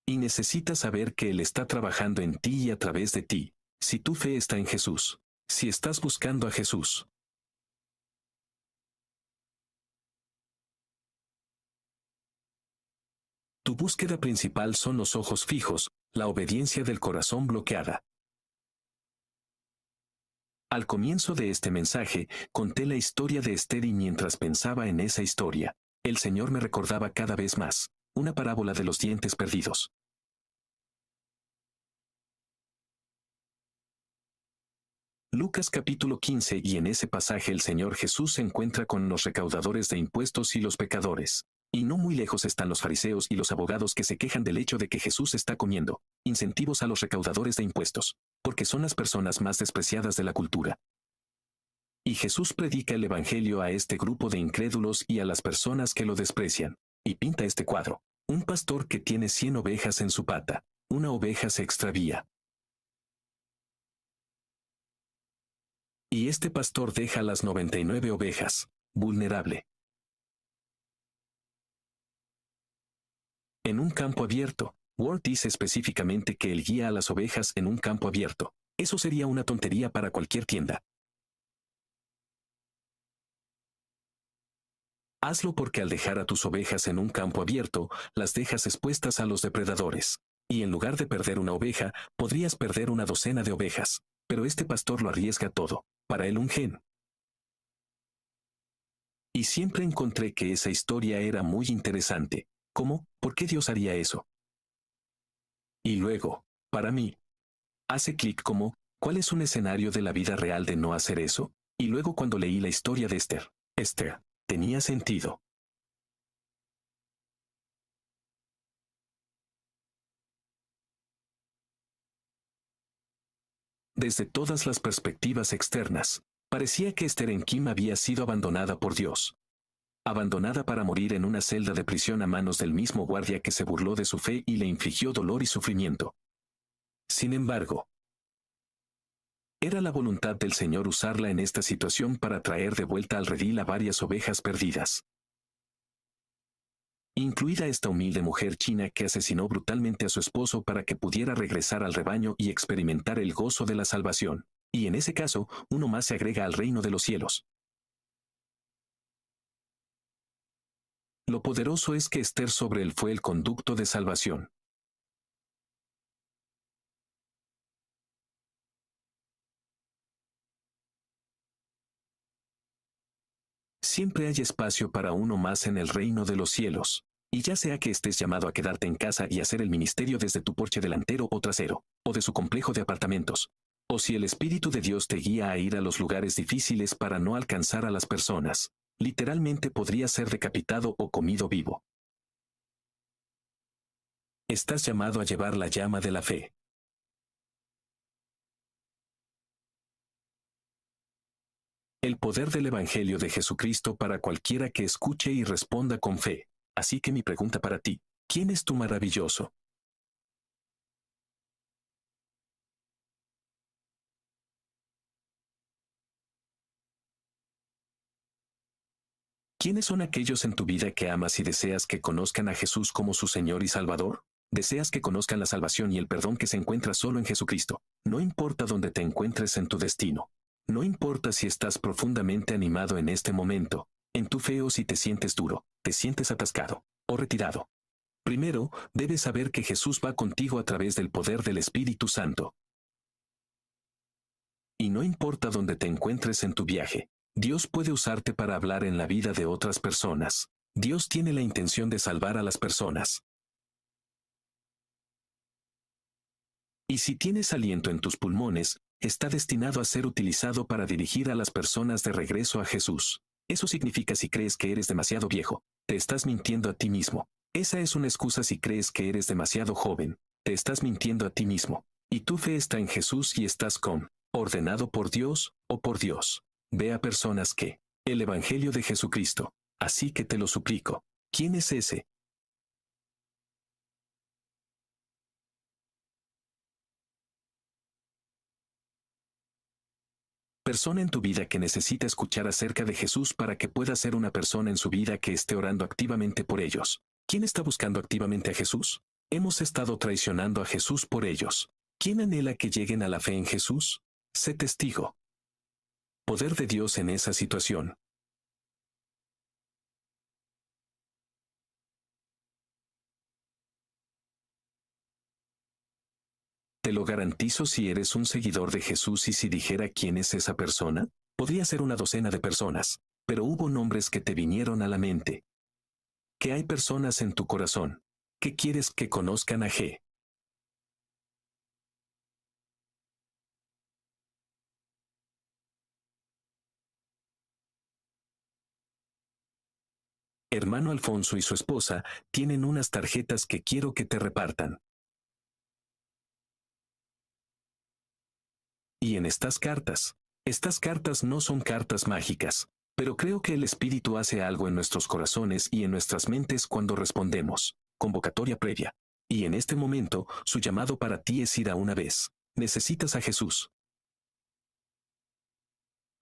Y necesitas saber que Él está trabajando en ti y a través de ti. Si tu fe está en Jesús, si estás buscando a Jesús. Tu búsqueda principal son los ojos fijos, la obediencia del corazón bloqueada. Al comienzo de este mensaje, conté la historia de Esther y mientras pensaba en esa historia, el Señor me recordaba cada vez más, una parábola de los dientes perdidos. Lucas capítulo 15 y en ese pasaje el Señor Jesús se encuentra con los recaudadores de impuestos y los pecadores. Y no muy lejos están los fariseos y los abogados que se quejan del hecho de que Jesús está comiendo incentivos a los recaudadores de impuestos, porque son las personas más despreciadas de la cultura. Y Jesús predica el Evangelio a este grupo de incrédulos y a las personas que lo desprecian, y pinta este cuadro. Un pastor que tiene 100 ovejas en su pata. Una oveja se extravía. Y este pastor deja las 99 ovejas, vulnerable, en un campo abierto. Ward dice específicamente que él guía a las ovejas en un campo abierto. Eso sería una tontería para cualquier tienda. Hazlo porque al dejar a tus ovejas en un campo abierto, las dejas expuestas a los depredadores. Y en lugar de perder una oveja, podrías perder una docena de ovejas. Pero este pastor lo arriesga todo. Para él un gen. Y siempre encontré que esa historia era muy interesante. ¿Cómo? ¿Por qué Dios haría eso? Y luego, para mí, hace clic como, ¿cuál es un escenario de la vida real de no hacer eso? Y luego cuando leí la historia de Esther, tenía sentido. Desde todas las perspectivas externas, parecía que Esther en Kim había sido abandonada por Dios. Abandonada para morir en una celda de prisión a manos del mismo guardia que se burló de su fe y le infligió dolor y sufrimiento. Sin embargo, era la voluntad del Señor usarla en esta situación para traer de vuelta al redil a varias ovejas perdidas. Incluida esta humilde mujer china que asesinó brutalmente a su esposo para que pudiera regresar al rebaño y experimentar el gozo de la salvación. Y en ese caso, uno más se agrega al reino de los cielos. Lo poderoso es que Esther sobre él fue el conducto de salvación. Siempre hay espacio para uno más en el reino de los cielos. Y ya sea que estés llamado a quedarte en casa y hacer el ministerio desde tu porche delantero o trasero, o de su complejo de apartamentos, o si el Espíritu de Dios te guía a ir a los lugares difíciles para no alcanzar a las personas, literalmente podrías ser decapitado o comido vivo. Estás llamado a llevar la llama de la fe. El poder del Evangelio de Jesucristo para cualquiera que escuche y responda con fe. Así que mi pregunta para ti, ¿quién es tu maravilloso? ¿Quiénes son aquellos en tu vida que amas y deseas que conozcan a Jesús como su Señor y Salvador? Deseas que conozcan la salvación y el perdón que se encuentra solo en Jesucristo. No importa dónde te encuentres en tu destino. No importa si estás profundamente animado en este momento, en tu fe o si te sientes duro, te sientes atascado o retirado. Primero, debes saber que Jesús va contigo a través del poder del Espíritu Santo. Y no importa dónde te encuentres en tu viaje, Dios puede usarte para hablar en la vida de otras personas. Dios tiene la intención de salvar a las personas. Y si tienes aliento en tus pulmones, está destinado a ser utilizado para dirigir a las personas de regreso a Jesús. Eso significa si crees que eres demasiado viejo, te estás mintiendo a ti mismo. Esa es una excusa si crees que eres demasiado joven, te estás mintiendo a ti mismo. Y tu fe está en Jesús y estás ordenado por Dios o por Dios. Ve a personas que, el Evangelio de Jesucristo. Así que te lo suplico. ¿Quién es ese? Persona en tu vida que necesita escuchar acerca de Jesús para que pueda ser una persona en su vida que esté orando activamente por ellos. ¿Quién está buscando activamente a Jesús? Hemos estado traicionando a Jesús por ellos. ¿Quién anhela que lleguen a la fe en Jesús? Sé testigo. Poder de Dios en esa situación. Te lo garantizo si eres un seguidor de Jesús y si dijera quién es esa persona, podría ser una docena de personas, pero hubo nombres que te vinieron a la mente. Que hay personas en tu corazón. ¿Qué quieres que conozcan a G? Hermano Alfonso y su esposa tienen unas tarjetas que quiero que te repartan. Y en estas cartas no son cartas mágicas, pero creo que el Espíritu hace algo en nuestros corazones y en nuestras mentes cuando respondemos. Convocatoria previa. Y en este momento, su llamado para ti es ir a una vez. Necesitas a Jesús.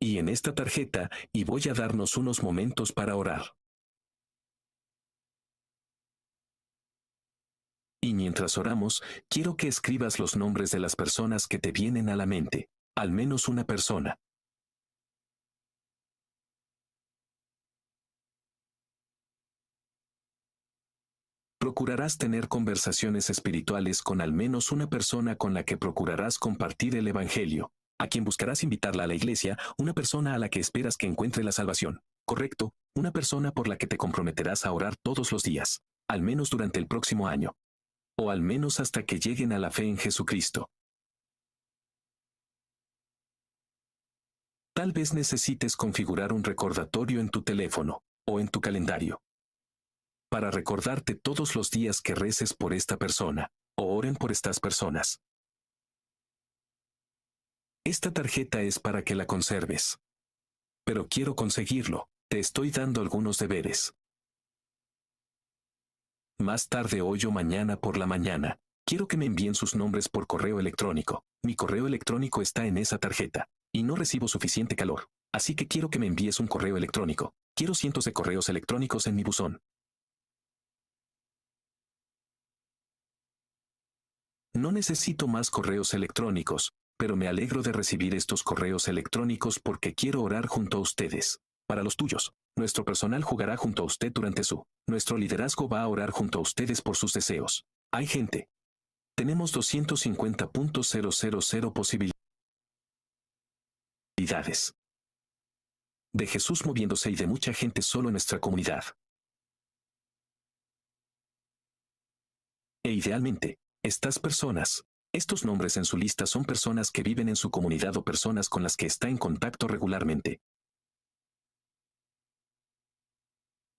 Y en esta tarjeta, y voy a darnos unos momentos para orar. Y mientras oramos, quiero que escribas los nombres de las personas que te vienen a la mente. Al menos una persona. Procurarás tener conversaciones espirituales con al menos una persona con la que procurarás compartir el Evangelio, a quien buscarás invitarla a la iglesia, una persona a la que esperas que encuentre la salvación. Correcto, una persona por la que te comprometerás a orar todos los días, al menos durante el próximo año. O al menos hasta que lleguen a la fe en Jesucristo. Tal vez necesites configurar un recordatorio en tu teléfono, o en tu calendario, para recordarte todos los días que reces por esta persona, o oren por estas personas. Esta tarjeta es para que la conserves. Pero quiero conseguirlo, te estoy dando algunos deberes. Más tarde hoy o mañana por la mañana, quiero que me envíen sus nombres por correo electrónico. Mi correo electrónico está en esa tarjeta, y no recibo suficiente calor, así que quiero que me envíes un correo electrónico. Quiero cientos de correos electrónicos en mi buzón. No necesito más correos electrónicos, pero me alegro de recibir estos correos electrónicos porque quiero orar junto a ustedes. Para los tuyos, nuestro personal jugará junto a usted durante nuestro liderazgo va a orar junto a ustedes por sus deseos. Hay gente. Tenemos 250.000 posibilidades. De Jesús moviéndose y de mucha gente solo en nuestra comunidad. E idealmente, estos nombres en su lista son personas que viven en su comunidad o personas con las que está en contacto regularmente.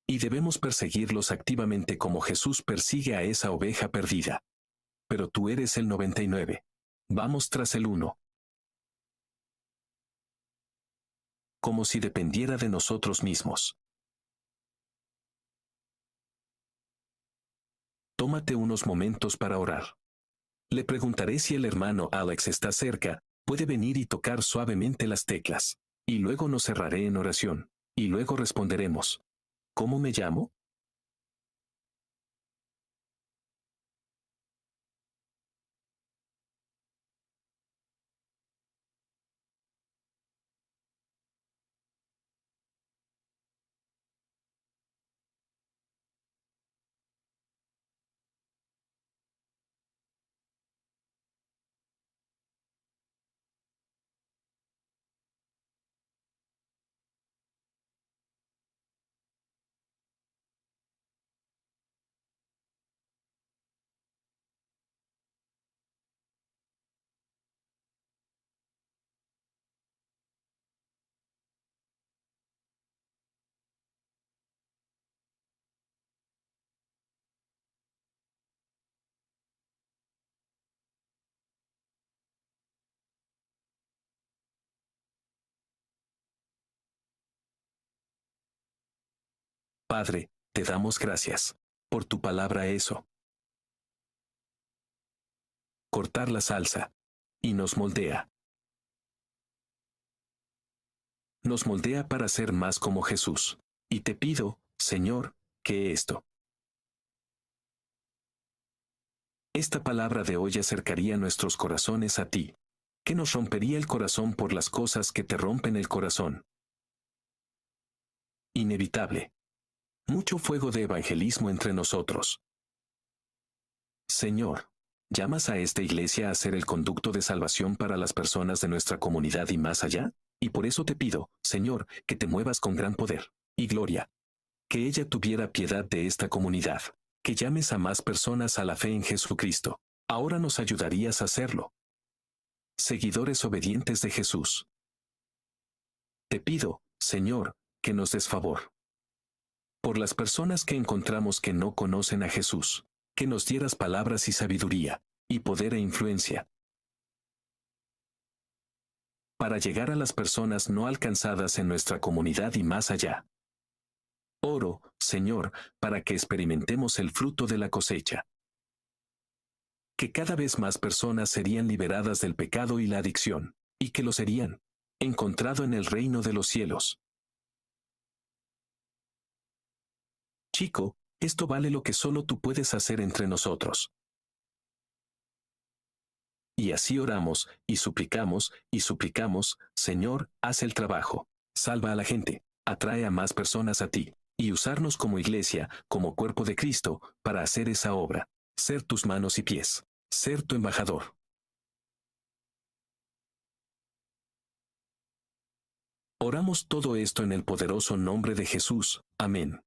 Y debemos perseguirlos activamente como Jesús persigue a esa oveja perdida. Pero tú eres el 99. Vamos tras el 1. Como si dependiera de nosotros mismos. Tómate unos momentos para orar. Le preguntaré si el hermano Alex está cerca, puede venir y tocar suavemente las teclas. Y luego nos cerraré en oración. Y luego responderemos. ¿Cómo me llamo? Padre, te damos gracias. Por tu palabra eso. Cortar la salsa. Y nos moldea. Nos moldea para ser más como Jesús. Y te pido, Señor, que esta palabra de hoy acercaría nuestros corazones a ti, que nos rompería el corazón por las cosas que te rompen el corazón. Inevitable. Mucho fuego de evangelismo entre nosotros. Señor, ¿llamas a esta iglesia a ser el conducto de salvación para las personas de nuestra comunidad y más allá? Y por eso te pido, Señor, que te muevas con gran poder y gloria. Que ella tuviera piedad de esta comunidad. Que llames a más personas a la fe en Jesucristo. Ahora nos ayudarías a hacerlo. Seguidores obedientes de Jesús. Te pido, Señor, que nos des favor. Por las personas que encontramos que no conocen a Jesús, que nos dieras palabras y sabiduría, y poder e influencia, para llegar a las personas no alcanzadas en nuestra comunidad y más allá. Oro, Señor, para que experimentemos el fruto de la cosecha. Que cada vez más personas serían liberadas del pecado y la adicción, y que lo serían, encontrado en el reino de los cielos. Chico, esto vale lo que solo tú puedes hacer entre nosotros. Y así oramos, y suplicamos, Señor, haz el trabajo, salva a la gente, atrae a más personas a ti, y usarnos como iglesia, como cuerpo de Cristo, para hacer esa obra, ser tus manos y pies, ser tu embajador. Oramos todo esto en el poderoso nombre de Jesús. Amén.